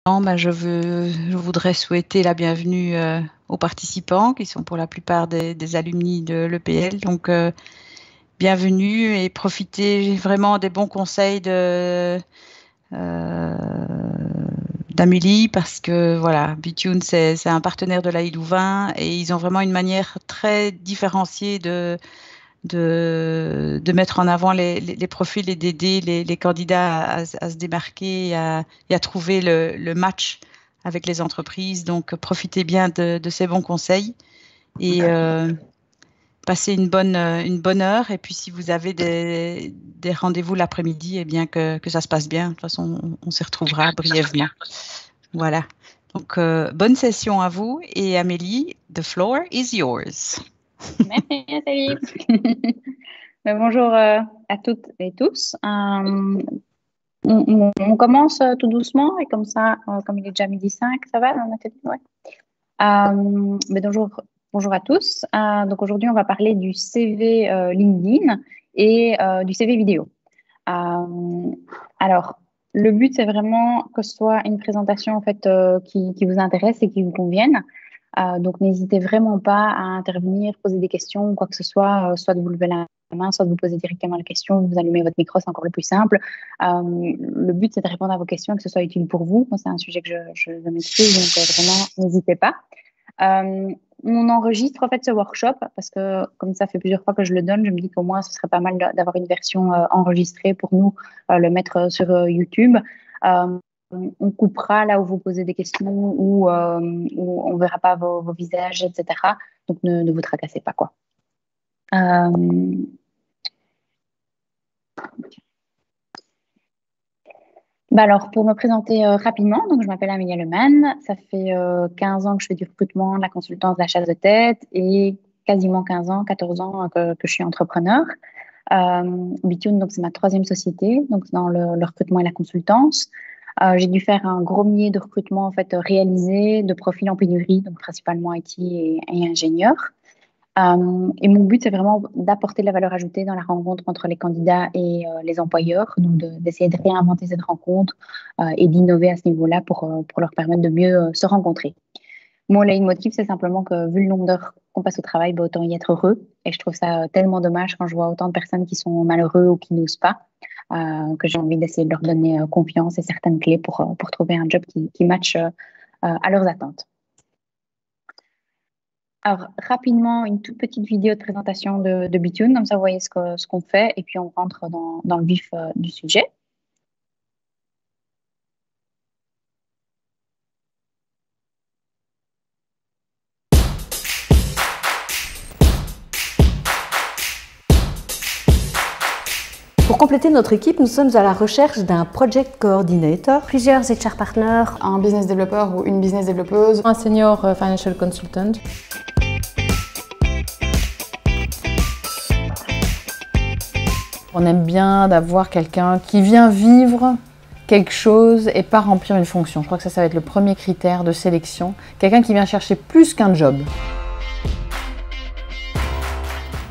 Je voudrais souhaiter la bienvenue aux participants qui sont pour la plupart des alumni de l'EPL. Donc, bienvenue et profitez vraiment des bons conseils d'Amélie parce que voilà, Bitune, c'est un partenaire de l'AI Louvain et ils ont vraiment une manière très différenciée de mettre en avant les profils et d'aider les candidats à se démarquer et à trouver le match avec les entreprises. Donc, profitez bien de ces bons conseils et passez une bonne heure. Et puis, si vous avez des rendez-vous l'après-midi, eh bien que ça se passe bien. De toute façon, on s'y retrouvera brièvement. Voilà. Donc, bonne session à vous. Et Amélie, the floor is yours. Merci, Nathalie. Bonjour à toutes et tous. On commence tout doucement et comme ça, comme il est déjà midi 5, ça va, Nathalie? Ouais. Mais bonjour à tous. Donc aujourd'hui, on va parler du CV LinkedIn et du CV vidéo. Alors, le but, c'est vraiment que ce soit une présentation en fait, qui vous intéresse et qui vous convienne. Donc, n'hésitez vraiment pas à intervenir, poser des questions ou quoi que ce soit, soit de vous lever la main, soit de vous poser directement la question, vous allumez votre micro, c'est encore le plus simple. Le but, c'est de répondre à vos questions et que ce soit utile pour vous. Moi, c'est un sujet que je maîtrise, donc vraiment, n'hésitez pas. On enregistre en fait ce workshop parce que comme ça fait plusieurs fois que je le donne, je me dis qu'au moins ce serait pas mal d'avoir une version enregistrée pour nous le mettre sur YouTube. On coupera là où vous posez des questions ou où on verra pas vos visages, etc. Donc ne vous tracassez pas quoi. Alors, pour me présenter rapidement, donc je m'appelle Amélia Lemann. Ça fait 15 ans que je fais du recrutement, de la consultance, de la chasse de tête et quasiment 15 ans, 14 ans que je suis entrepreneur. Bitune, donc c'est ma troisième société, donc dans le recrutement et la consultance. J'ai dû faire un gros millier de recrutements en fait réalisés, de profils en pénurie, donc principalement IT et ingénieurs. Et mon but, c'est vraiment d'apporter de la valeur ajoutée dans la rencontre entre les candidats et les employeurs, donc d'essayer de réinventer cette rencontre et d'innover à ce niveau-là pour leur permettre de mieux se rencontrer. Mon leitmotiv, c'est simplement que vu le nombre d'heures qu'on passe au travail, bah, autant y être heureux. Et je trouve ça tellement dommage quand je vois autant de personnes qui sont malheureux ou qui n'osent pas, que j'ai envie d'essayer de leur donner confiance et certaines clés pour trouver un job qui matche à leurs attentes. Alors, rapidement, une toute petite vidéo de présentation de Bitune, comme ça vous voyez ce qu'on fait, et puis on rentre dans le vif du sujet. Pour compléter notre équipe, nous sommes à la recherche d'un project coordinator, plusieurs HR partners, un business développeur ou une business développeuse, un senior financial consultant. On aime bien d'avoir quelqu'un qui vient vivre quelque chose et pas remplir une fonction. Je crois que ça va être le premier critère de sélection. Quelqu'un qui vient chercher plus qu'un job.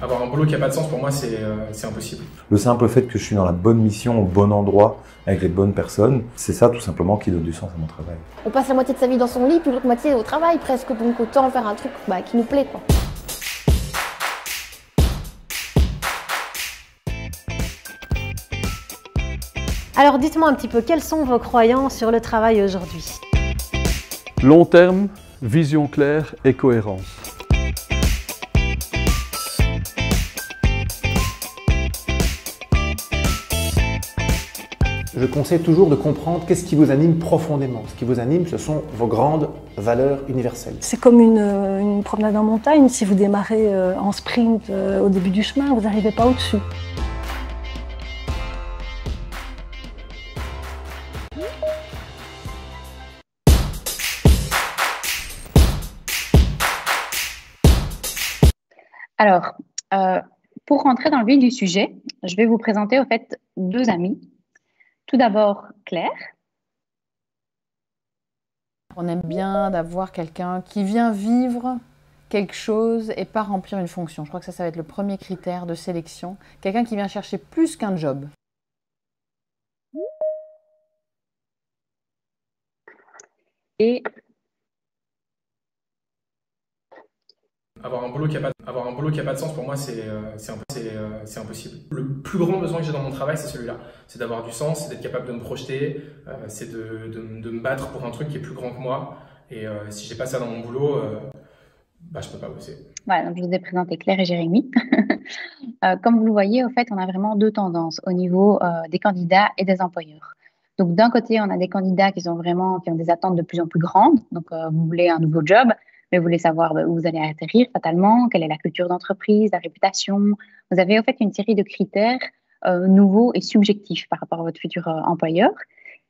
Avoir un boulot qui n'a pas de sens, pour moi, c'est impossible. Le simple fait que je suis dans la bonne mission, au bon endroit, avec les bonnes personnes, c'est ça tout simplement qui donne du sens à mon travail. On passe la moitié de sa vie dans son lit, puis l'autre moitié au travail presque, donc autant faire un truc qui nous plaît, quoi. Alors dites-moi un petit peu, quelles sont vos croyances sur le travail aujourd'hui? Long terme, vision claire et cohérence. Je conseille toujours de comprendre qu'est-ce qui vous anime profondément. Ce qui vous anime, ce sont vos grandes valeurs universelles. C'est comme une promenade en montagne. Si vous démarrez en sprint au début du chemin, vous n'arrivez pas au-dessus. Alors, pour rentrer dans le vif du sujet, je vais vous présenter en fait deux amis. Tout d'abord, Claire. On aime bien d'avoir quelqu'un qui vient vivre quelque chose et pas remplir une fonction. Je crois que ça va être le premier critère de sélection. Quelqu'un qui vient chercher plus qu'un job. Et Avoir un boulot qui a pas de sens, pour moi, c'est impossible. Le plus grand besoin que j'ai dans mon travail, c'est celui-là. C'est d'avoir du sens, c'est d'être capable de me projeter, c'est de me battre pour un truc qui est plus grand que moi. Et si j'ai pas ça dans mon boulot, je peux pas bosser. Voilà, donc je vous ai présenté Claire et Jérémy. Comme vous le voyez, au fait, on a vraiment deux tendances au niveau des candidats et des employeurs. Donc d'un côté, on a des candidats qui ont des attentes de plus en plus grandes. Donc vous voulez un nouveau job, mais vous voulez savoir où vous allez atterrir fatalement, quelle est la culture d'entreprise, la réputation. Vous avez en fait une série de critères nouveaux et subjectifs par rapport à votre futur employeur.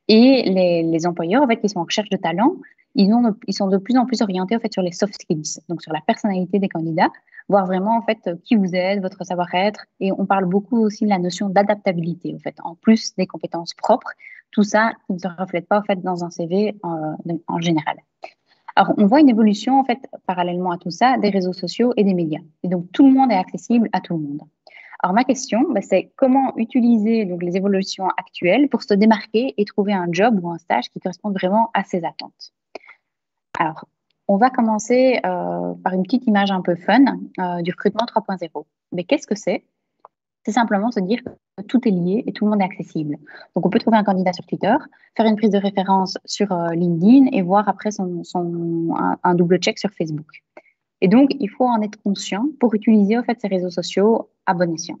Et les employeurs, en fait, qui sont en recherche de talent, ils sont de plus en plus orientés en fait sur les soft skills, donc sur la personnalité des candidats, voir vraiment en fait qui vous êtes, votre savoir-être. Et on parle beaucoup aussi de la notion d'adaptabilité, en fait, en plus des compétences propres. Tout ça qui ne se reflète pas en fait dans un CV en général. Alors, on voit une évolution en fait parallèlement à tout ça des réseaux sociaux et des médias. Et donc, tout le monde est accessible à tout le monde. Alors, ma question, c'est comment utiliser donc, les évolutions actuelles pour se démarquer et trouver un job ou un stage qui correspond vraiment à ses attentes. Alors, on va commencer par une petite image un peu fun du recrutement 3.0. Mais qu'est-ce que c'est? C'est simplement se dire que tout est lié et tout le monde est accessible. Donc, on peut trouver un candidat sur Twitter, faire une prise de référence sur LinkedIn et voir après un double check sur Facebook. Et donc, il faut en être conscient pour utiliser en fait, ces réseaux sociaux à bon escient.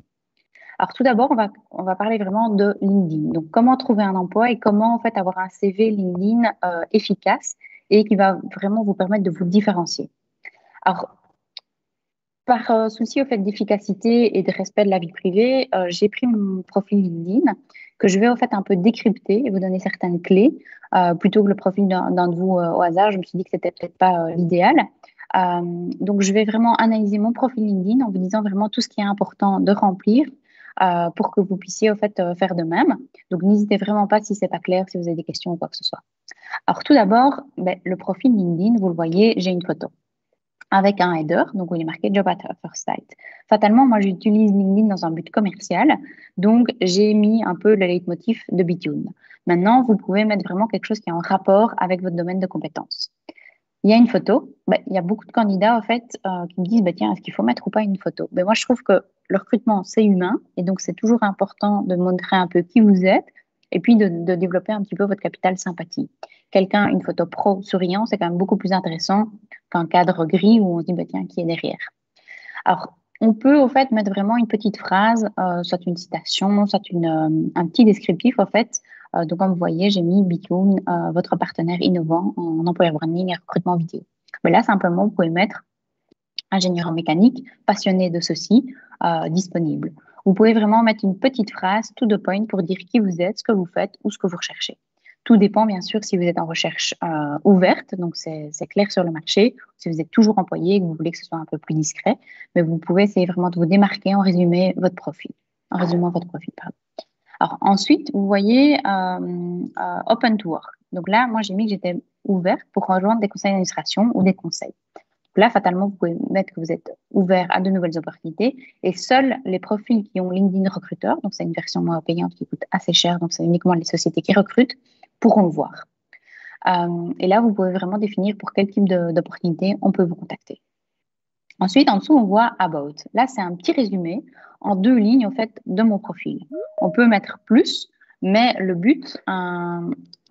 Alors, tout d'abord, on va parler vraiment de LinkedIn. Donc, comment trouver un emploi et comment en fait, avoir un CV LinkedIn efficace et qui va vraiment vous permettre de vous différencier. Alors, par souci au fait d'efficacité et de respect de la vie privée, j'ai pris mon profil LinkedIn que je vais au fait un peu décrypter et vous donner certaines clés plutôt que le profil d'un de vous au hasard. Je me suis dit que c'était peut-être pas l'idéal. Donc, je vais vraiment analyser mon profil LinkedIn en vous disant vraiment tout ce qui est important de remplir pour que vous puissiez au fait faire de même. Donc, n'hésitez vraiment pas si c'est pas clair, si vous avez des questions ou quoi que ce soit. Alors, tout d'abord, le profil LinkedIn, vous le voyez, j'ai une photo avec un header, donc où il est marqué Job at First Sight. Fatalement, moi, j'utilise LinkedIn dans un but commercial, donc j'ai mis un peu le leitmotiv de Bitoon. Maintenant, vous pouvez mettre vraiment quelque chose qui est en rapport avec votre domaine de compétences. Il y a une photo. Il y a beaucoup de candidats, en fait, qui me disent, tiens, est-ce qu'il faut mettre ou pas une photo? Moi, je trouve que le recrutement, c'est humain, et donc c'est toujours important de montrer un peu qui vous êtes, et puis de développer un petit peu votre capital sympathie. Une photo pro souriant, c'est quand même beaucoup plus intéressant qu'un cadre gris où on se dit, tiens, qui est derrière? Alors, on peut, au fait, mettre vraiment une petite phrase, soit une citation, soit un petit descriptif, en fait. Donc, comme vous voyez, j'ai mis Bitoon, votre partenaire innovant en employer branding et recrutement vidéo. Mais là, simplement, vous pouvez mettre ingénieur en mécanique, passionné de ceci, disponible. Vous pouvez vraiment mettre une petite phrase, to the point, pour dire qui vous êtes, ce que vous faites ou ce que vous recherchez. Tout dépend, bien sûr, si vous êtes en recherche ouverte, donc c'est clair sur le marché, si vous êtes toujours employé et que vous voulez que ce soit un peu plus discret, mais vous pouvez essayer vraiment de vous démarquer en résumant votre profil. Alors, ensuite, vous voyez Open to Work. Donc là, moi, j'ai mis que j'étais ouverte pour rejoindre des conseils d'administration ou des conseils. Donc là, fatalement, vous pouvez mettre que vous êtes ouvert à de nouvelles opportunités et seuls les profils qui ont LinkedIn Recruteur, donc c'est une version moins payante qui coûte assez cher, donc c'est uniquement les sociétés qui recrutent, pourront le voir. Et là, vous pouvez vraiment définir pour quel type d'opportunité on peut vous contacter. Ensuite, en dessous, on voit About. Là, c'est un petit résumé en 2 lignes, en fait, de mon profil. On peut mettre plus, mais le but,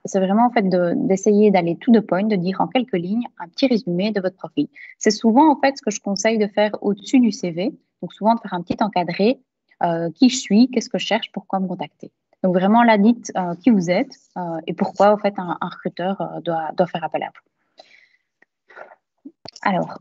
c'est vraiment, en fait, d'essayer d'aller to the point, de dire en quelques lignes un petit résumé de votre profil. C'est souvent, en fait, ce que je conseille de faire au-dessus du CV. Donc, souvent, de faire un petit encadré. Qui je suis, qu'est-ce que je cherche, pourquoi me contacter. Donc, vraiment, là, dites qui vous êtes et pourquoi, en fait, un recruteur doit faire appel à vous. Alors,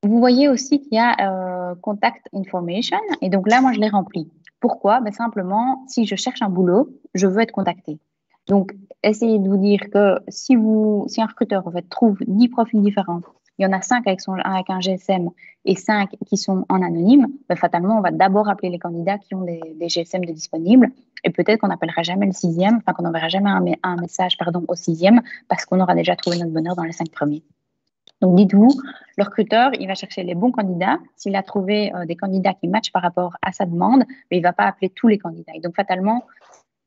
vous voyez aussi qu'il y a Contact Information. Et donc là, moi, je l'ai rempli. Pourquoi? Simplement, si je cherche un boulot, je veux être contacté. Donc, essayez de vous dire que si un recruteur, en fait, trouve 10 profils différents, il y en a 5 avec un GSM et 5 qui sont en anonyme, fatalement, on va d'abord appeler les candidats qui ont des GSM de disponibles et peut-être qu'on n'appellera jamais le 6e, qu'on n'enverra jamais un message au 6e parce qu'on aura déjà trouvé notre bonheur dans les 5 premiers. Donc, dites-vous, le recruteur, il va chercher les bons candidats. S'il a trouvé des candidats qui matchent par rapport à sa demande, mais il ne va pas appeler tous les candidats. Et donc, fatalement,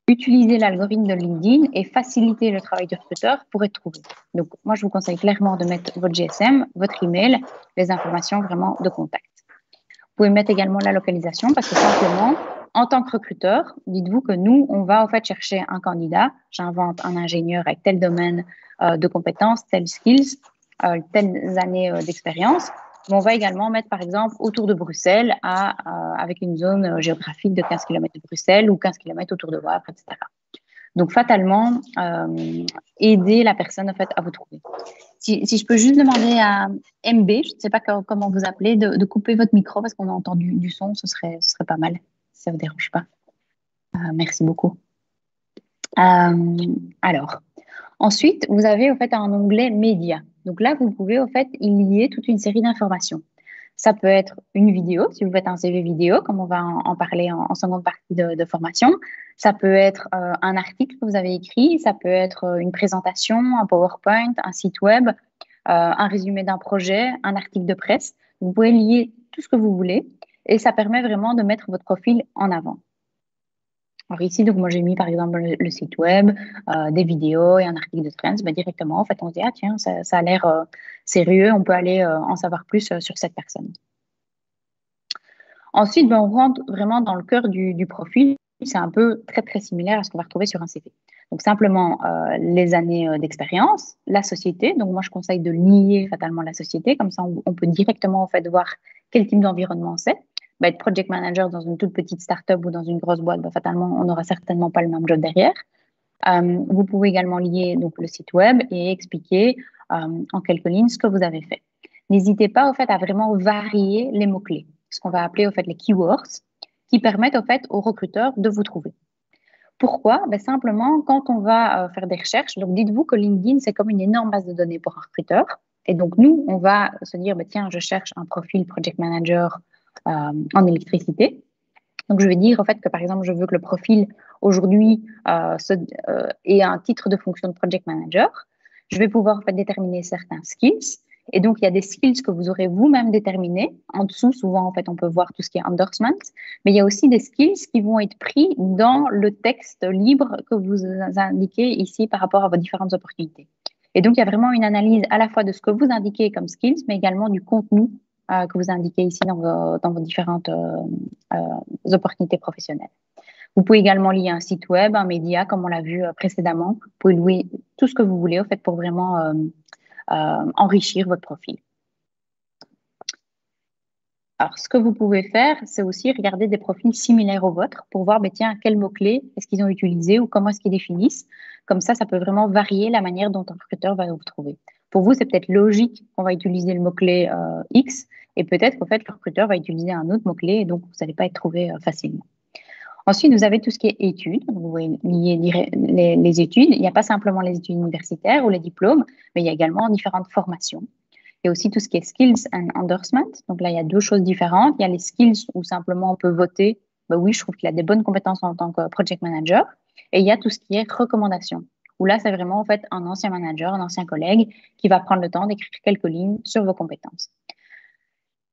utiliser l'algorithme de LinkedIn et faciliter le travail du recruteur pour être trouvé. Donc, moi, je vous conseille clairement de mettre votre GSM, votre email, les informations vraiment de contact. Vous pouvez mettre également la localisation parce que simplement, en tant que recruteur, dites-vous que nous, on va en fait chercher un candidat. J'invente un ingénieur avec tel domaine de compétences, telles skills, telles années d'expérience. Mais on va également mettre, par exemple, autour de Bruxelles, avec une zone géographique de 15 km de Bruxelles ou 15 km autour de Wavre, etc. Donc, fatalement, aider la personne en fait, à vous trouver. Si je peux juste demander à MB, je ne sais pas comment vous appelez, de couper votre micro parce qu'on a entendu du son, ce serait pas mal, si ça ne vous dérange pas. Merci beaucoup. Alors, ensuite, vous avez en fait un onglet médias. Donc là, vous pouvez en fait y lier toute une série d'informations. Ça peut être une vidéo, si vous faites un CV vidéo, comme on va en parler en seconde partie de formation. Ça peut être un article que vous avez écrit, ça peut être une présentation, un PowerPoint, un site web, un résumé d'un projet, un article de presse. Vous pouvez lier tout ce que vous voulez et ça permet vraiment de mettre votre profil en avant. Alors ici, donc moi j'ai mis par exemple le site web, des vidéos et un article de Trends. Ben, directement, en fait, on se dit ah tiens, ça a l'air sérieux, on peut aller en savoir plus sur cette personne. Ensuite, ben, on rentre vraiment dans le cœur du profil. C'est un peu très similaire à ce qu'on va retrouver sur un CV. Donc simplement les années d'expérience, la société. Donc moi je conseille de lier fatalement la société, comme ça on peut directement en fait voir quel type d'environnement c'est. Être project manager dans une toute petite start-up ou dans une grosse boîte, fatalement, on n'aura certainement pas le même job derrière. Vous pouvez également lier donc, le site web et expliquer en quelques lignes ce que vous avez fait. N'hésitez pas au fait, à vraiment varier les mots-clés, ce qu'on va appeler au fait, les keywords, qui permettent au fait, aux recruteurs de vous trouver. Pourquoi? Simplement, quand on va faire des recherches, donc dites-vous que LinkedIn, c'est comme une énorme base de données pour un recruteur. Et donc, nous, on va se dire, tiens, je cherche un profil project manager en électricité. Donc, je vais dire en fait que par exemple, je veux que le profil aujourd'hui ait un titre de fonction de project manager. Je vais pouvoir en fait déterminer certains skills. Et donc, il y a des skills que vous aurez vous-même déterminés. En dessous, souvent, en fait, on peut voir tout ce qui est endorsement. Mais il y a aussi des skills qui vont être pris dans le texte libre que vous indiquez ici par rapport à vos différentes opportunités. Et donc, il y a vraiment une analyse à la fois de ce que vous indiquez comme skills, mais également du contenu que vous indiquez ici dans vos différentes opportunités professionnelles. Vous pouvez également lier un site web, un média, comme on l'a vu précédemment. Vous pouvez louer tout ce que vous voulez, en fait, pour vraiment enrichir votre profil. Alors, ce que vous pouvez faire, c'est aussi regarder des profils similaires aux vôtres pour voir, tiens, quels mots-clés est-ce qu'ils ont utilisés ou comment est-ce qu'ils définissent. Comme ça peut vraiment varier la manière dont un recruteur va vous trouver. Pour vous, c'est peut-être logique qu'on va utiliser le mot-clé X et peut-être qu'en fait, le recruteur va utiliser un autre mot-clé et donc vous n'allez pas être trouvé facilement. Ensuite, vous avez tout ce qui est études. Donc, vous voyez lier les études. Il n'y a pas simplement les études universitaires ou les diplômes, mais il y a également différentes formations. Il y a aussi tout ce qui est skills and endorsement. Donc là, il y a deux choses différentes. Il y a les skills où simplement on peut voter. Oui, je trouve qu'il a des bonnes compétences en tant que project manager. Et il y a tout ce qui est recommandations. Où là, c'est vraiment en fait un ancien manager, un ancien collègue qui va prendre le temps d'écrire quelques lignes sur vos compétences.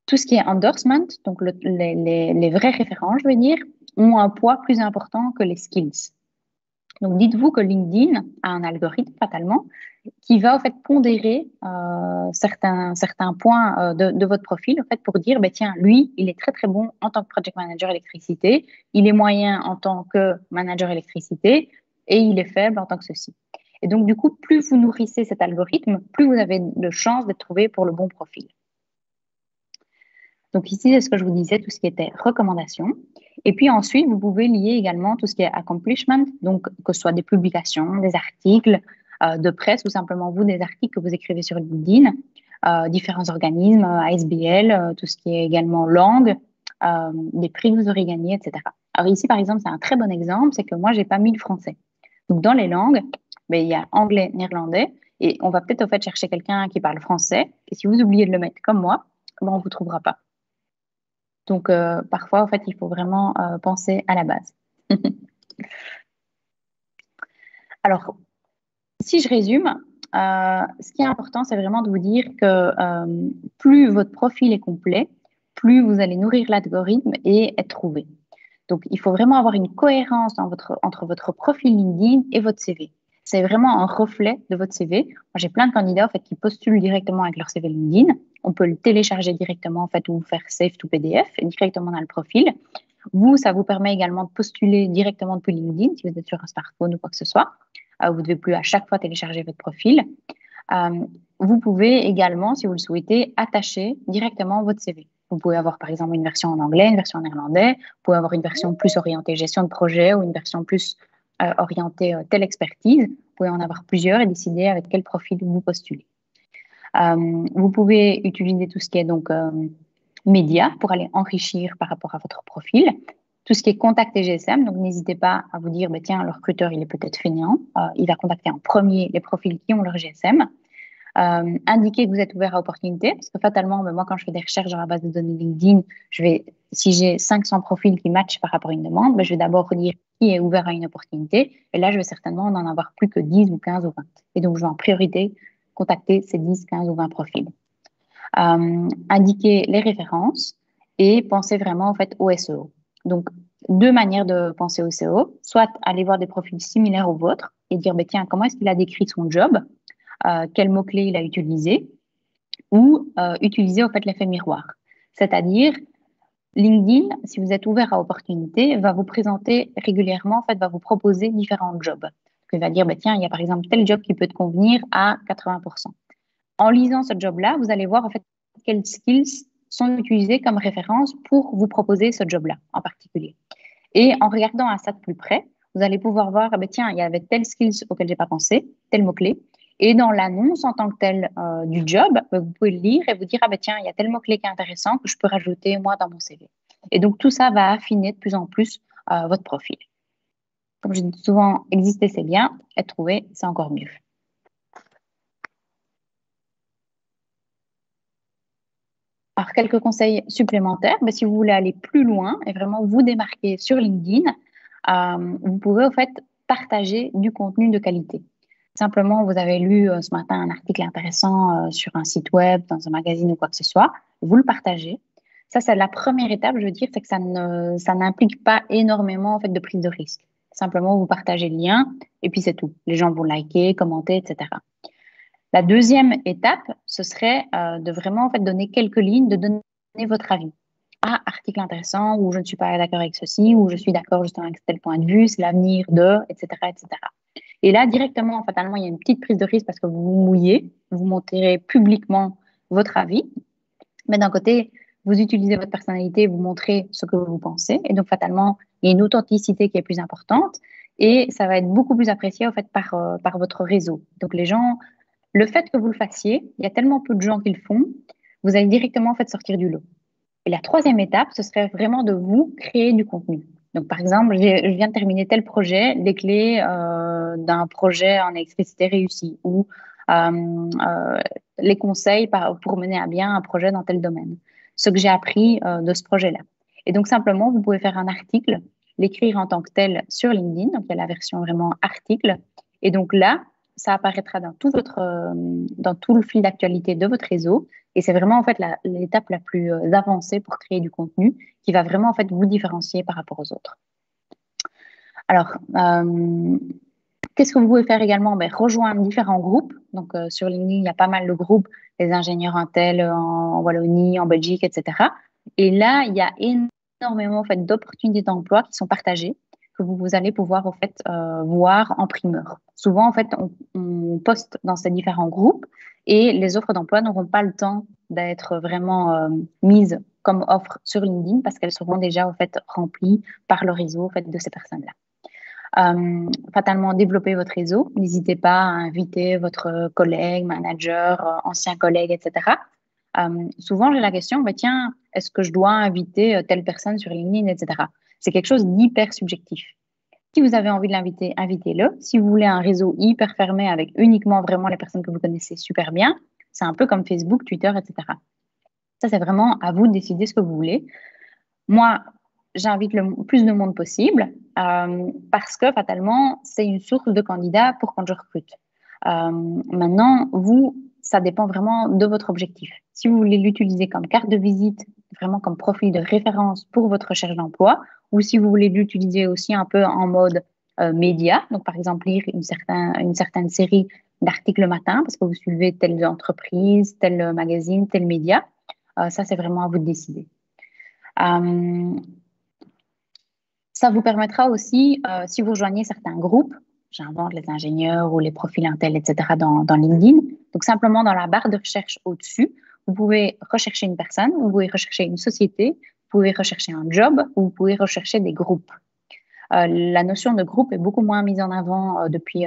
Tout ce qui est endorsement, donc les vraies références, je veux dire, ont un poids plus important que les skills. Donc, dites-vous que LinkedIn a un algorithme, fatalement, qui va en fait pondérer certains points de votre profil en fait, pour dire, tiens, lui, il est très bon en tant que project manager électricité, il est moyen en tant que manager électricité et il est faible en tant que ceci. Et donc, du coup, plus vous nourrissez cet algorithme, plus vous avez de chances d'être trouvé pour le bon profil. Donc ici, c'est ce que je vous disais, tout ce qui était recommandations. Et puis ensuite, vous pouvez lier également tout ce qui est accomplishment, donc que ce soit des publications, des articles de presse ou simplement vous, des articles que vous écrivez sur LinkedIn, différents organismes, ASBL, tout ce qui est également langue, des prix que vous aurez gagnés, etc. Alors ici, par exemple, c'est un très bon exemple, c'est que moi, je n'ai pas mis le français. Donc dans les langues, il y a anglais, néerlandais, et on va peut-être en fait chercher quelqu'un qui parle français, et si vous oubliez de le mettre comme moi, on ne vous trouvera pas. Donc, parfois, en fait, il faut vraiment penser à la base. Alors, si je résume, ce qui est important, c'est vraiment de vous dire que plus votre profil est complet, plus vous allez nourrir l'algorithme et être trouvé. Donc, il faut vraiment avoir une cohérence entre votre profil LinkedIn et votre CV. C'est vraiment un reflet de votre CV. Moi, j'ai plein de candidats en fait, qui postulent directement avec leur CV LinkedIn. On peut le télécharger directement en fait, ou faire save to PDF directement dans le profil. Vous, ça vous permet également de postuler directement depuis LinkedIn si vous êtes sur un smartphone ou quoi que ce soit. Vous ne devez plus à chaque fois télécharger votre profil. Vous pouvez également, si vous le souhaitez, attacher directement votre CV. Vous pouvez avoir par exemple une version en anglais, une version en néerlandais. Vous pouvez avoir une version plus orientée gestion de projet ou une version plus orientée telle expertise. Vous pouvez en avoir plusieurs et décider avec quel profil vous postulez. Vous pouvez utiliser tout ce qui est donc médias pour aller enrichir par rapport à votre profil. Tout ce qui est contact et GSM, donc n'hésitez pas à vous dire, tiens, le recruteur, il est peut-être fainéant. Il va contacter en premier les profils qui ont leur GSM. Indiquer que vous êtes ouvert à opportunités, parce que fatalement, moi, quand je fais des recherches dans la base de données LinkedIn, si j'ai 500 profils qui matchent par rapport à une demande, je vais d'abord dire qui est ouvert à une opportunité. Et là, je vais certainement n'en avoir plus que 10 ou 15 ou 20. Et donc, je vais en priorité contacter ces 10, 15 ou 20 profils. Indiquer les références et penser vraiment en fait au SEO. Donc, deux manières de penser au SEO, soit aller voir des profils similaires aux vôtres et dire, tiens, comment est-ce qu'il a décrit son job, quels mots-clés il a utilisé, ou utiliser en fait l'effet miroir. C'est-à-dire, LinkedIn, si vous êtes ouvert à opportunités, va vous présenter régulièrement, en fait, va vous proposer différents jobs. Donc, il va dire, tiens, il y a par exemple tel job qui peut te convenir à 80%. En lisant ce job-là, vous allez voir en fait quels skills sont utilisés comme référence pour vous proposer ce job-là en particulier. Et en regardant à ça de plus près, vous allez pouvoir voir, tiens, il y avait tel skills auquel j'ai pas pensé, tel mot-clé. Et dans l'annonce en tant que telle du job, vous pouvez le lire et vous dire, tiens, il y a tel mot-clé qui est intéressant que je peux rajouter moi dans mon CV. Et donc, tout ça va affiner de plus en plus votre profil. Comme je dis souvent, exister, c'est bien, être trouvé, c'est encore mieux. Alors, quelques conseils supplémentaires. Si vous voulez aller plus loin et vraiment vous démarquer sur LinkedIn, vous pouvez en fait partager du contenu de qualité. Simplement, vous avez lu ce matin un article intéressant sur un site web, dans un magazine ou quoi que ce soit, vous le partagez. Ça, c'est la première étape, je veux dire, c'est que ça n'implique pas énormément en fait, de prise de risque. Simplement, vous partagez le lien et puis c'est tout. Les gens vont liker, commenter, etc. La deuxième étape, ce serait de vraiment en fait, donner quelques lignes, de donner votre avis. Article intéressant, ou je ne suis pas d'accord avec ceci, ou je suis d'accord justement avec tel point de vue, c'est l'avenir de, etc., etc. Et là, directement, fatalement, il y a une petite prise de risque parce que vous vous mouillez, vous montrez publiquement votre avis, mais d'un côté, vous utilisez votre personnalité, vous montrez ce que vous pensez, et donc fatalement, il y a une authenticité qui est plus importante, et ça va être beaucoup plus apprécié en fait, par votre réseau. Donc les gens, le fait que vous le fassiez, il y a tellement peu de gens qui le font, vous allez directement en fait, sortir du lot. Et la troisième étape, ce serait vraiment de vous créer du contenu. Donc, par exemple, je viens de terminer tel projet, les clés d'un projet en électricité réussi ou les conseils pour mener à bien un projet dans tel domaine. Ce que j'ai appris de ce projet-là. Et donc, simplement, vous pouvez faire un article, l'écrire en tant que tel sur LinkedIn. Donc, il y a la version vraiment article. Et donc là, ça apparaîtra dans tout le fil d'actualité de votre réseau. Et c'est vraiment en fait l'étape la plus avancée pour créer du contenu qui va vraiment en fait vous différencier par rapport aux autres. Alors, qu'est-ce que vous pouvez faire également? Rejoindre différents groupes. Donc, sur LinkedIn, il y a pas mal de groupes, les ingénieurs Intel en Wallonie, en Belgique, etc. Et là, il y a énormément en fait, d'opportunités d'emploi qui sont partagées, que vous allez pouvoir en fait, voir en primeur. Souvent, en fait, on poste dans ces différents groupes et les offres d'emploi n'auront pas le temps d'être vraiment mises comme offres sur LinkedIn parce qu'elles seront déjà en fait, remplies par le réseau en fait, de ces personnes-là. Fatalement, développer votre réseau. N'hésitez pas à inviter votre collègue, manager, ancien collègue, etc. Souvent, j'ai la question, tiens, est-ce que je dois inviter telle personne sur LinkedIn, etc. C'est quelque chose d'hyper subjectif. Si vous avez envie de l'inviter, invitez-le. Si vous voulez un réseau hyper fermé avec uniquement vraiment les personnes que vous connaissez super bien, c'est un peu comme Facebook, Twitter, etc. Ça, c'est vraiment à vous de décider ce que vous voulez. Moi, j'invite le plus de monde possible parce que, fatalement, c'est une source de candidats pour quand je recrute. Maintenant, vous, ça dépend vraiment de votre objectif. Si vous voulez l'utiliser comme carte de visite, vraiment comme profil de référence pour votre recherche d'emploi, ou si vous voulez l'utiliser aussi un peu en mode média, donc par exemple lire une certaine série d'articles le matin parce que vous suivez telle entreprise, tel magazine, tel média, ça c'est vraiment à vous de décider. Ça vous permettra aussi, si vous rejoignez certains groupes, j'invente les ingénieurs ou les profils Intel, etc., dans LinkedIn. Donc, simplement dans la barre de recherche au-dessus, vous pouvez rechercher une personne, vous pouvez rechercher une société, vous pouvez rechercher un job ou vous pouvez rechercher des groupes. La notion de groupe est beaucoup moins mise en avant depuis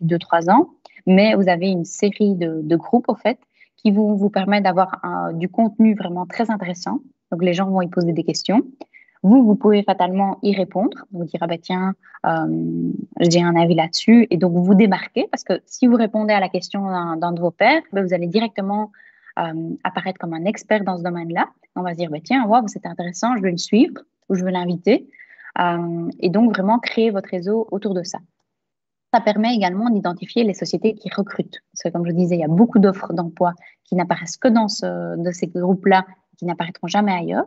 2-3 ans, mais vous avez une série de groupes, au fait, qui vous permet d'avoir du contenu vraiment très intéressant. Donc, les gens vont y poser des questions. Vous pouvez fatalement y répondre, vous dire, ah ben tiens, j'ai un avis là-dessus, et donc vous vous démarquez, parce que si vous répondez à la question d'un de vos pairs, ben, vous allez directement apparaître comme un expert dans ce domaine-là. On va se dire, ben tiens, wow, c'est intéressant, je vais le suivre, ou je vais l'inviter, et donc vraiment créer votre réseau autour de ça. Ça permet également d'identifier les sociétés qui recrutent, parce que comme je disais, il y a beaucoup d'offres d'emploi qui n'apparaissent que dans de ces groupes-là, qui n'apparaîtront jamais ailleurs.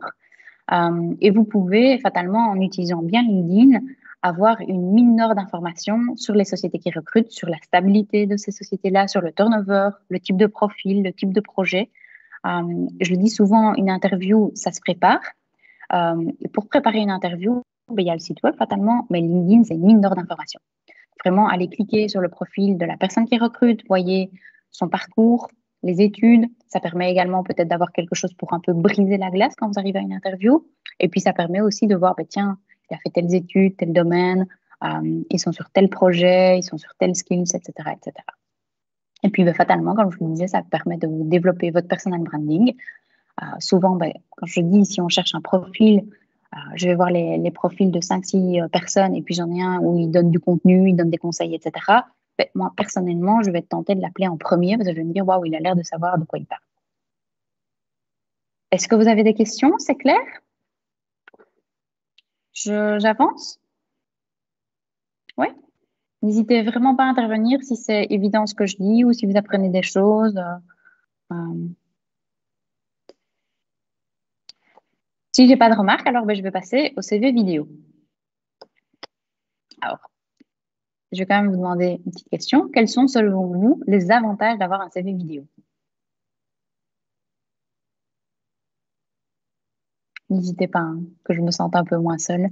Et vous pouvez fatalement, en utilisant bien LinkedIn, avoir une mine d'or d'informations sur les sociétés qui recrutent, sur la stabilité de ces sociétés-là, sur le turnover, le type de profil, le type de projet. Je le dis souvent, une interview, ça se prépare. Et pour préparer une interview, ben, il y a le site web fatalement, mais LinkedIn, c'est une mine d'or d'informations. Vraiment, allez cliquer sur le profil de la personne qui recrute, voyez son parcours, les études. Ça permet également peut-être d'avoir quelque chose pour un peu briser la glace quand vous arrivez à une interview. Et puis, ça permet aussi de voir, ben, tiens, il a fait telles études, tel domaine, ils sont sur tel projet, ils sont sur tel skills, etc., etc. Et puis, ben, fatalement, comme je vous disais, ça permet de vous développer votre personal branding. Souvent, ben, quand je dis, si on cherche un profil, je vais voir les profils de 5-6 personnes, et puis j'en ai un où il donne du contenu, il donne des conseils, etc. Ben, moi, personnellement, je vais tenter de l'appeler en premier parce que je vais me dire, waouh, il a l'air de savoir de quoi il parle. Est-ce que vous avez des questions? C'est clair? J'avance? Oui? N'hésitez vraiment pas à intervenir si c'est évident ce que je dis ou si vous apprenez des choses. Si je n'ai pas de remarques, alors ben, je vais passer au CV vidéo. Alors, je vais quand même vous demander une petite question. Quels sont, selon vous, les avantages d'avoir un CV vidéo? N'hésitez pas, hein, que je me sente un peu moins seule.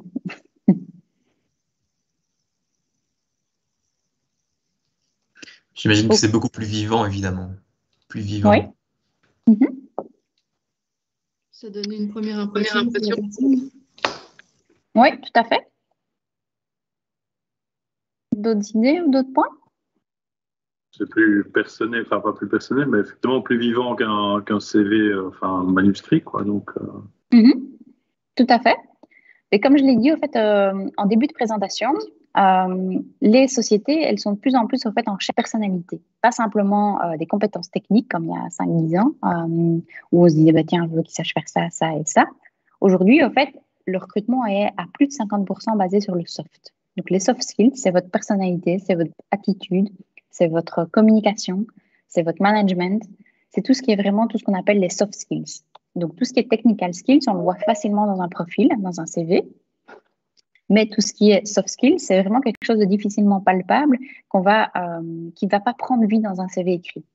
J'imagine que c'est beaucoup plus vivant, évidemment. Plus vivant. Oui. Ça donne une première impression. Oui, tout à fait. D'autres idées ou d'autres points? C'est plus personnel, enfin pas plus personnel, mais effectivement plus vivant qu'un CV, enfin manuscrit, quoi. Donc. Tout à fait. Et comme je l'ai dit, au fait, en début de présentation, les sociétés, elles sont de plus en plus au fait en recherche de personnalité, pas simplement des compétences techniques comme il y a 5-10 ans, où on se disait, bah, tiens, je veux qu'il sache faire ça, ça et ça. Aujourd'hui, au fait, le recrutement est à plus de 50% basé sur le soft. Donc, les soft skills, c'est votre personnalité, c'est votre attitude, c'est votre communication, c'est votre management, c'est tout ce qui est vraiment tout ce qu'on appelle les soft skills. Donc, tout ce qui est technical skills, on le voit facilement dans un profil, dans un CV. Mais tout ce qui est soft skills, c'est vraiment quelque chose de difficilement palpable qui ne va pas prendre vie dans un CV écrit.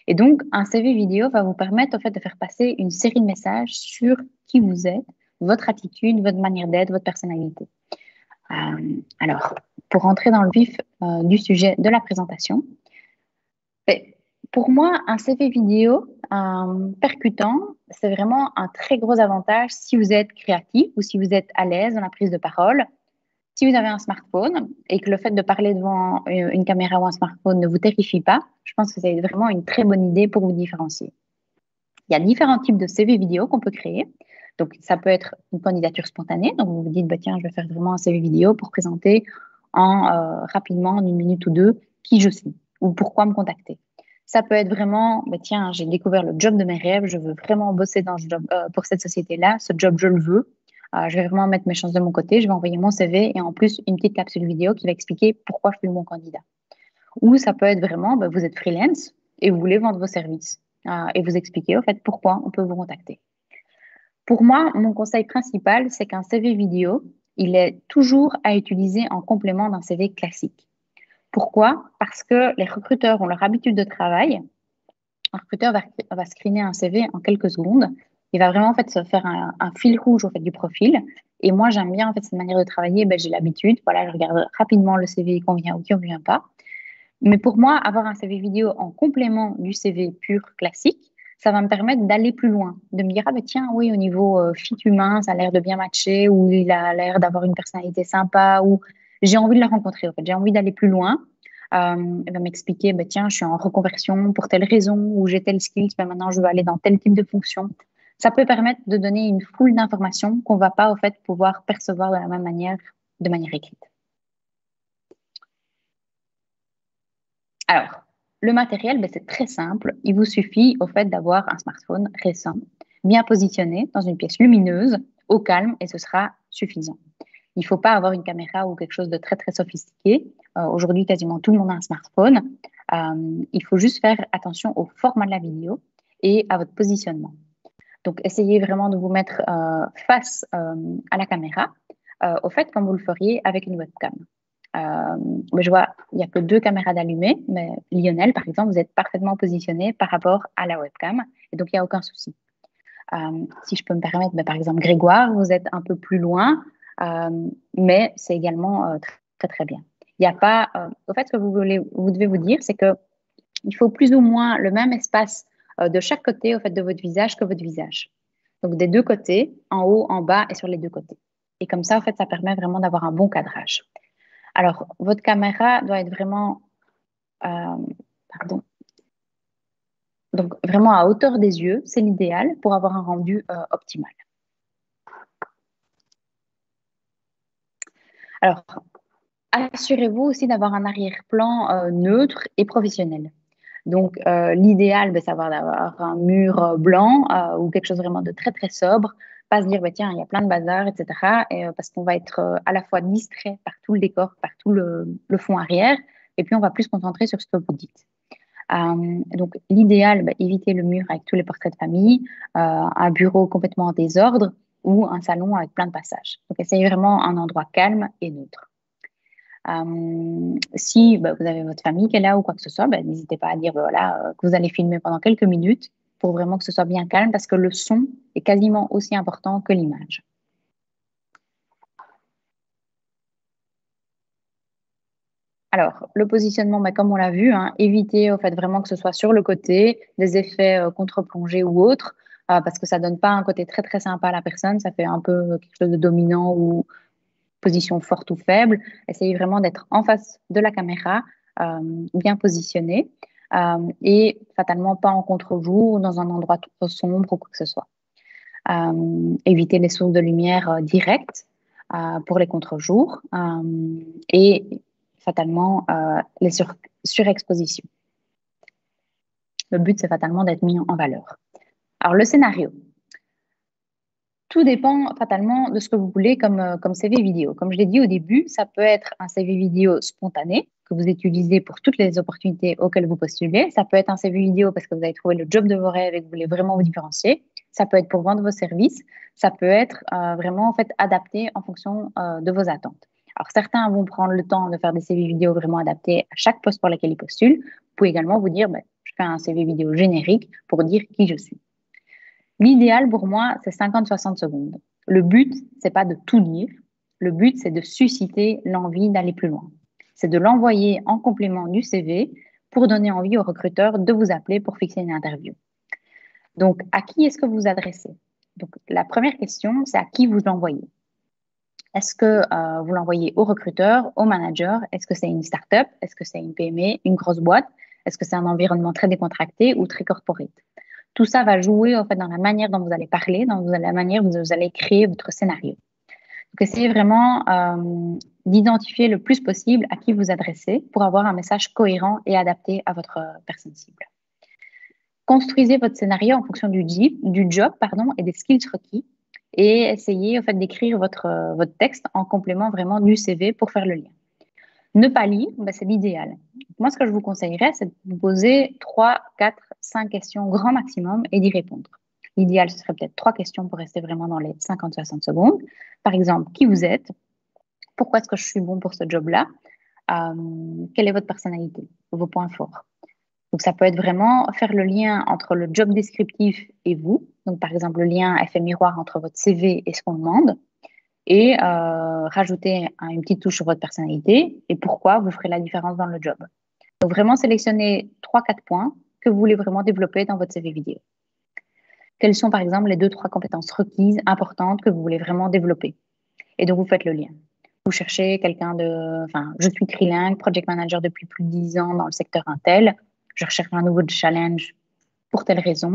Et donc, un CV vidéo va vous permettre, en fait, de faire passer une série de messages sur qui vous êtes, votre attitude, votre manière d'être, votre personnalité. Alors, pour rentrer dans le vif du sujet de la présentation, pour moi, un CV vidéo percutant, c'est vraiment un très gros avantage si vous êtes créatif ou si vous êtes à l'aise dans la prise de parole. Si vous avez un smartphone et que le fait de parler devant une caméra ou un smartphone ne vous terrifie pas, je pense que c'est vraiment une très bonne idée pour vous différencier. Il y a différents types de CV vidéo qu'on peut créer. Donc, ça peut être une candidature spontanée. Donc, vous vous dites, bah, tiens, je vais faire vraiment un CV vidéo pour présenter rapidement, en 1 minute ou 2, qui je suis ou pourquoi me contacter. Ça peut être vraiment, bah, tiens, j'ai découvert le job de mes rêves, je veux vraiment bosser dans ce job, pour cette société-là, ce job, je le veux. Je vais vraiment mettre mes chances de mon côté, je vais envoyer mon CV et en plus une petite capsule vidéo qui va expliquer pourquoi je suis le bon candidat. Ou ça peut être vraiment, bah, vous êtes freelance, et vous voulez vendre vos services et vous expliquer au fait pourquoi on peut vous contacter. Pour moi, mon conseil principal, c'est qu'un CV vidéo, il est toujours à utiliser en complément d'un CV classique. Pourquoi? Parce que les recruteurs ont leur habitude de travail. Un recruteur va screener un CV en quelques secondes. Il va vraiment en fait se faire un fil rouge au fait du profil. Et moi, j'aime bien en fait cette manière de travailler. Ben, j'ai l'habitude. Voilà, je regarde rapidement le CV, il convient ou il convient pas. Mais pour moi, avoir un CV vidéo en complément du CV pur classique, ça va me permettre d'aller plus loin, de me dire ah ben tiens oui au niveau fit humain, ça a l'air de bien matcher, ou il a l'air d'avoir une personnalité sympa, ou j'ai envie de le rencontrer. En fait, j'ai envie d'aller plus loin. Elle va m'expliquer, bah, tiens, je suis en reconversion pour telle raison, ou j'ai tel skills, mais maintenant je veux aller dans tel type de fonction. Ça peut permettre de donner une foule d'informations qu'on ne va pas, au fait, pouvoir percevoir de la même manière, de manière écrite. Alors, le matériel, ben, c'est très simple. Il vous suffit, au fait, d'avoir un smartphone récent, bien positionné dans une pièce lumineuse, au calme, et ce sera suffisant. Il ne faut pas avoir une caméra ou quelque chose de très, très sophistiqué. Aujourd'hui, quasiment tout le monde a un smartphone. Il faut juste faire attention au format de la vidéo et à votre positionnement. Donc, essayez vraiment de vous mettre face à la caméra, au fait, comme vous le feriez avec une webcam. Mais je vois, il n'y a que 2 caméras d'allumées, mais Lionel, par exemple, vous êtes parfaitement positionné par rapport à la webcam, et donc il n'y a aucun souci. Si je peux me permettre, ben, par exemple, Grégoire, vous êtes un peu plus loin, mais c'est également très, très, très bien. Il n'y a pas, au fait, ce que vous devez vous dire, c'est que il faut plus ou moins le même espace de chaque côté, au fait, de votre visage que votre visage. Donc, des 2 côtés, en haut, en bas et sur les 2 côtés. Et comme ça, en fait, ça permet vraiment d'avoir un bon cadrage. Alors, votre caméra doit être vraiment, donc vraiment à hauteur des yeux, c'est l'idéal pour avoir un rendu optimal. Alors, assurez-vous aussi d'avoir un arrière-plan neutre et professionnel. Donc, l'idéal, c'est d'avoir un mur blanc ou quelque chose vraiment de très, très sobre. Pas se dire, bah, tiens, il y a plein de bazar, etc. Parce qu'on va être à la fois distrait par tout le décor, par tout le fond arrière, et puis on va plus se concentrer sur ce que vous dites. Donc, l'idéal, évitez le mur avec tous les portraits de famille, un bureau complètement en désordre ou un salon avec plein de passages. Donc, essayez vraiment un endroit calme et neutre. Si vous avez votre famille qui est là ou quoi que ce soit, n'hésitez pas à dire que vous allez filmer pendant quelques minutes pour vraiment que ce soit bien calme parce que le son est quasiment aussi important que l'image. Alors, le positionnement, comme on l'a vu, évitez au fait vraiment que ce soit sur le côté, des effets contre-plongée ou autres, parce que ça ne donne pas un côté très très sympa à la personne, ça fait un peu quelque chose de dominant ou position forte ou faible. Essayez vraiment d'être en face de la caméra, bien positionné, et fatalement pas en contre-jour ou dans un endroit trop sombre ou quoi que ce soit. Évitez les sources de lumière directes pour les contre-jours et fatalement les surexpositions. Le but, c'est fatalement d'être mis en valeur. Alors, le scénario. Tout dépend fatalement de ce que vous voulez comme CV vidéo. Comme je l'ai dit au début, ça peut être un CV vidéo spontané que vous utilisez pour toutes les opportunités auxquelles vous postulez. Ça peut être un CV vidéo parce que vous avez trouvé le job de vos rêves et que vous voulez vraiment vous différencier. Ça peut être pour vendre vos services. Ça peut être vraiment en fait adapté en fonction de vos attentes. Alors, certains vont prendre le temps de faire des CV vidéo vraiment adaptés à chaque poste pour lequel ils postulent. Vous pouvez également vous dire, je fais un CV vidéo générique pour dire qui je suis. L'idéal pour moi, c'est 50-60 secondes. Le but, c'est pas de tout dire. Le but, c'est de susciter l'envie d'aller plus loin. C'est de l'envoyer en complément du CV pour donner envie au recruteur de vous appeler pour fixer une interview. Donc, à qui est-ce que vous vous adressez? Donc, la première question, c'est à qui vous l'envoyez. Est-ce que vous l'envoyez au recruteur, au manager? Est-ce que c'est une start-up? Est-ce que c'est une PME, une grosse boîte? Est-ce que c'est un environnement très décontracté ou très corporate? Tout ça va jouer en fait, dans la manière dont vous allez parler, dans la manière dont vous allez créer votre scénario. Donc, essayez vraiment d'identifier le plus possible à qui vous adressez pour avoir un message cohérent et adapté à votre personne cible. Construisez votre scénario en fonction du job et des skills requis et essayez en fait, d'écrire votre texte en complément vraiment du CV pour faire le lien. Ne pas lire, c'est l'idéal. Moi, ce que je vous conseillerais, c'est de vous poser 3, 4, 5 questions au grand maximum et d'y répondre. L'idéal, ce serait peut-être 3 questions pour rester vraiment dans les 50-60 secondes. Par exemple, qui vous êtes? Pourquoi est-ce que je suis bon pour ce job-là? Quelle est votre personnalité? Vos points forts. Donc, ça peut être vraiment faire le lien entre le job descriptif et vous. Donc, par exemple, le lien effet miroir entre votre CV et ce qu'on demande. Et rajouter une petite touche sur votre personnalité et pourquoi vous ferez la différence dans le job. Donc, vraiment sélectionner 3-4 points que vous voulez vraiment développer dans votre CV vidéo. Quelles sont, par exemple, les 2-3 compétences requises, importantes, que vous voulez vraiment développer? Et donc, vous faites le lien. Vous cherchez quelqu'un je suis trilingue, project manager depuis plus de 10 ans dans le secteur Intel. Je recherche un nouveau challenge pour telle raison.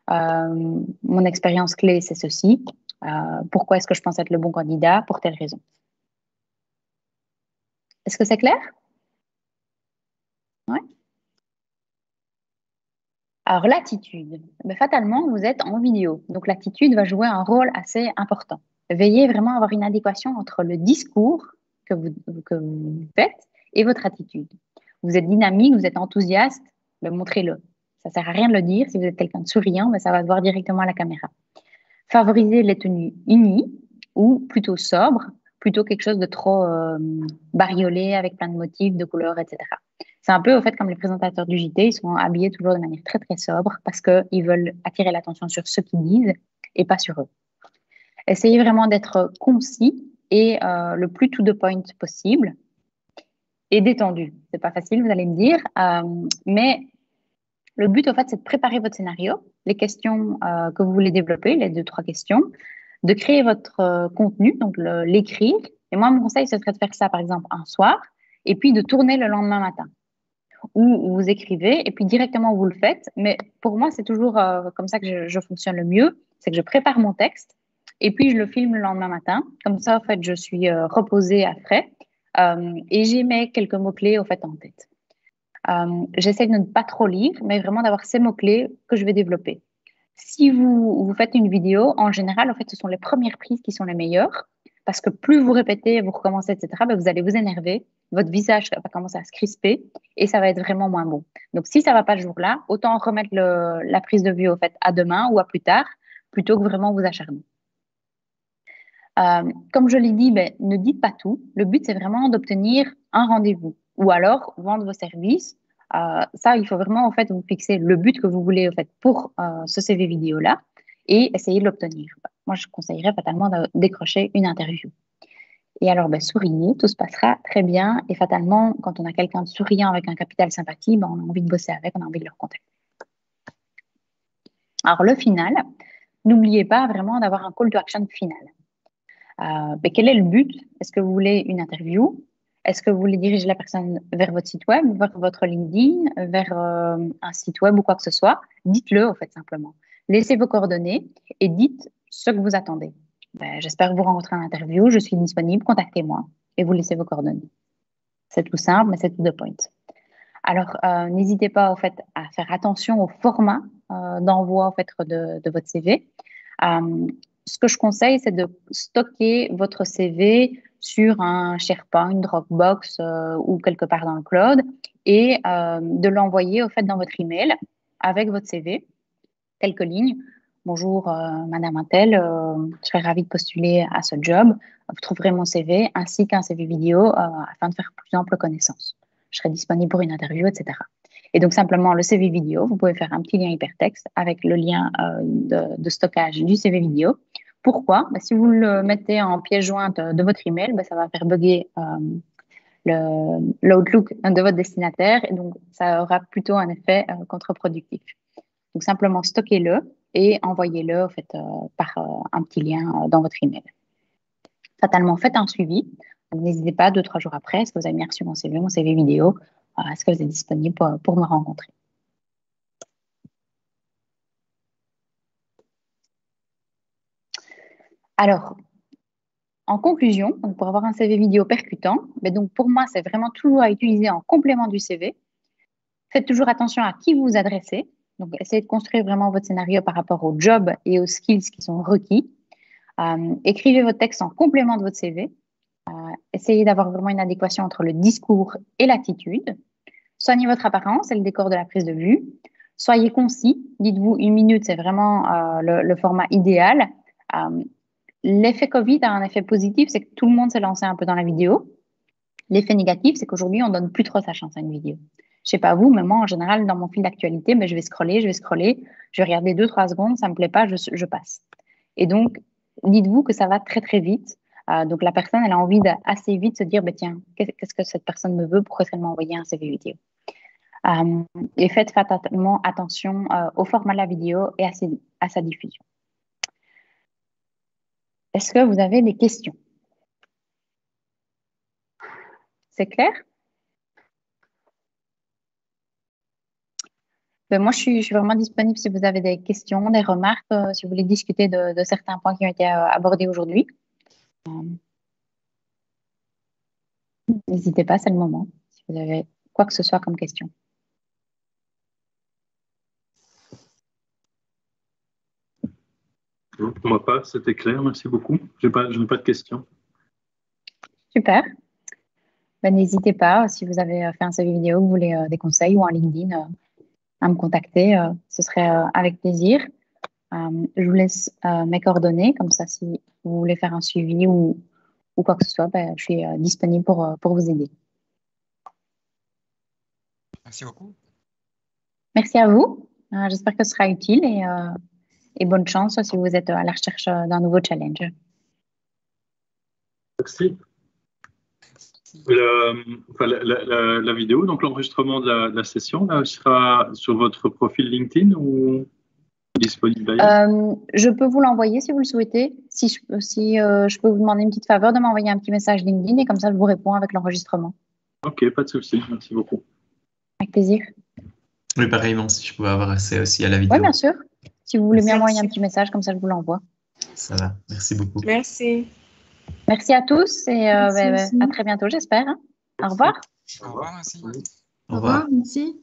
Mon expérience clé, c'est ceci. Pourquoi est-ce que je pense être le bon candidat? Pour telle raison. Est-ce que c'est clair? Oui. Alors, l'attitude. Fatalement, vous êtes en vidéo. Donc, l'attitude va jouer un rôle assez important. Veillez vraiment à avoir une adéquation entre le discours que vous faites et votre attitude. Vous êtes dynamique, vous êtes enthousiaste, montrez-le. Ça ne sert à rien de le dire. Si vous êtes quelqu'un de souriant, ça va se voir directement à la caméra. Favorisez les tenues unies ou plutôt sobres, plutôt quelque chose de trop bariolé avec plein de motifs, de couleurs, etc. C'est un peu, au fait, comme les présentateurs du JT, ils sont habillés toujours de manière très, très sobre parce qu'ils veulent attirer l'attention sur ce qu'ils disent et pas sur eux. Essayez vraiment d'être concis et le plus to the point possible et détendu. C'est pas facile, vous allez me dire, mais le but, au fait, c'est de préparer votre scénario, les questions que vous voulez développer, les 2-3 questions, de créer votre contenu, donc l'écrire. Et moi, mon conseil, ce serait de faire ça, par exemple, un soir, et puis de tourner le lendemain matin. Ou vous écrivez, et puis directement, vous le faites. Mais pour moi, c'est toujours comme ça que je fonctionne le mieux, c'est que je prépare mon texte, et puis je le filme le lendemain matin. Comme ça, en fait, je suis reposée à frais, et j'ai mes quelques mots-clés, au fait, en tête. J'essaie de ne pas trop lire, mais vraiment d'avoir ces mots-clés que je vais développer. Si vous faites une vidéo, en général, en fait, ce sont les premières prises qui sont les meilleures, parce que plus vous répétez, vous recommencez, etc., vous allez vous énerver, votre visage va commencer à se crisper, et ça va être vraiment moins bon. Donc, si ça ne va pas ce jour-là, autant remettre la prise de vue, au fait, à demain ou à plus tard, plutôt que vraiment vous acharner. Comme je l'ai dit, ne dites pas tout. Le but, c'est vraiment d'obtenir un rendez-vous ou alors vendre vos services. Ça, il faut vraiment, en fait, vous fixer le but que vous voulez, en fait, pour ce CV vidéo-là et essayer de l'obtenir. Moi, je conseillerais fatalement de décrocher une interview. Et alors, souriez, tout se passera très bien. Et fatalement, quand on a quelqu'un de souriant avec un capital sympathie, on a envie de bosser avec, on a envie de le contacter. Alors, le final, n'oubliez pas vraiment d'avoir un call to action final. Quel est le but? Est-ce que vous voulez une interview? Est-ce que vous voulez diriger la personne vers votre site web, vers votre LinkedIn, vers un site web ou quoi que ce soit? Dites-le, en fait, simplement. Laissez vos coordonnées et dites ce que vous attendez. J'espère vous rencontrer en interview, je suis disponible, contactez-moi et vous laissez vos coordonnées. C'est tout simple, mais c'est to the point. Alors, n'hésitez pas, en fait, à faire attention au format d'envoi, en fait, de votre CV. Ce que je conseille, c'est de stocker votre CV sur un SharePoint, Dropbox ou quelque part dans le cloud et de l'envoyer, au fait, dans votre email avec votre CV, quelques lignes. Bonjour, Madame Intel, je serais ravie de postuler à ce job. Vous trouverez mon CV ainsi qu'un CV vidéo afin de faire plus ample connaissance. Je serai disponible pour une interview, etc. Et donc, simplement, le CV vidéo, vous pouvez faire un petit lien hypertexte avec le lien de stockage du CV vidéo. Pourquoi? Si vous le mettez en pièce jointe de votre email, ça va faire bugger l'Outlook de votre destinataire et donc, ça aura plutôt un effet contre-productif. Donc, simplement, stockez-le et envoyez-le en fait, par un petit lien dans votre email. Fatalement, faites un suivi. N'hésitez pas, 2-3 jours après, est-ce que vous avez bien reçu mon CV vidéo? Est-ce que vous êtes disponible pour me rencontrer? Alors, en conclusion, pour avoir un CV vidéo percutant, donc pour moi, c'est vraiment toujours à utiliser en complément du CV. Faites toujours attention à qui vous vous adressez. Donc, essayez de construire vraiment votre scénario par rapport au job et aux skills qui sont requis. Écrivez votre texte en complément de votre CV. essayez d'avoir vraiment une adéquation entre le discours et l'attitude. Soignez votre apparence et le décor de la prise de vue. Soyez concis. Dites-vous 1 minute, c'est vraiment le format idéal. L'effet Covid a un effet positif, c'est que tout le monde s'est lancé un peu dans la vidéo. L'effet négatif, c'est qu'aujourd'hui, on donne plus trop sa chance à une vidéo. Je sais pas vous, mais moi, en général, dans mon fil d'actualité, je vais scroller, je vais regarder 2-3 secondes, ça me plaît pas, je passe. Et donc, dites-vous que ça va très, très vite. Donc, la personne, elle a envie d'assez vite se dire, tiens, qu'est-ce que cette personne me veut? Pourquoi est-ce qu'elle m'a envoyé un CV vidéo? Et faites fatalement attention au format de la vidéo et à sa diffusion. Est-ce que vous avez des questions? C'est clair? Moi, je suis vraiment disponible si vous avez des questions, des remarques, si vous voulez discuter de certains points qui ont été abordés aujourd'hui. N'hésitez pas, c'est le moment, si vous avez quoi que ce soit comme question. Pour ma part, c'était clair, merci beaucoup. Je n'ai pas de questions. Super. N'hésitez pas, si vous avez fait un CV vidéo, vous voulez des conseils ou un LinkedIn, à me contacter. Ce serait avec plaisir. Je vous laisse mes coordonnées, comme ça, si vous voulez faire un suivi ou quoi que ce soit, je suis disponible pour vous aider. Merci beaucoup. Merci à vous. J'espère que ce sera utile et bonne chance si vous êtes à la recherche d'un nouveau challenge. Merci. La vidéo, donc l'enregistrement de la session, là, sera sur votre profil LinkedIn ou disponible d'ailleurs? Je peux vous l'envoyer si vous le souhaitez. Si je peux vous demander une petite faveur de m'envoyer un petit message LinkedIn et comme ça je vous réponds avec l'enregistrement. Ok, pas de souci. Merci beaucoup. Avec plaisir. Oui, pareillement, si je pouvais avoir accès aussi à la vidéo. Oui, bien sûr. Si vous voulez bien m'envoyer un petit message, comme ça je vous l'envoie. Ça va, merci beaucoup. Merci. Merci à tous et à très bientôt, j'espère. Au revoir. Au revoir, merci. Au revoir, merci.